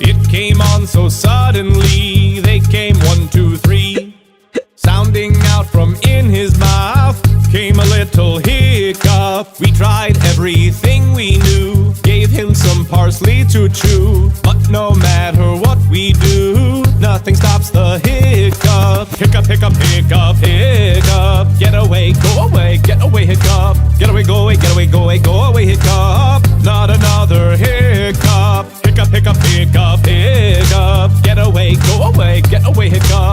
It came on so suddenly, they came 1, 2, 3. Sounding out from in his mouth came a little hiccup. We tried everything we knew, gave him some parsley to chew, but no matter what we do, nothing stops the hiccup. Hiccup, hiccup, hiccup, hiccup. Get away, hiccup. Get away, go away, get away, go away, go away, hiccup. Not another hiccup. Hiccup, hiccup, hiccup, hiccup. Get away, go away, hiccup.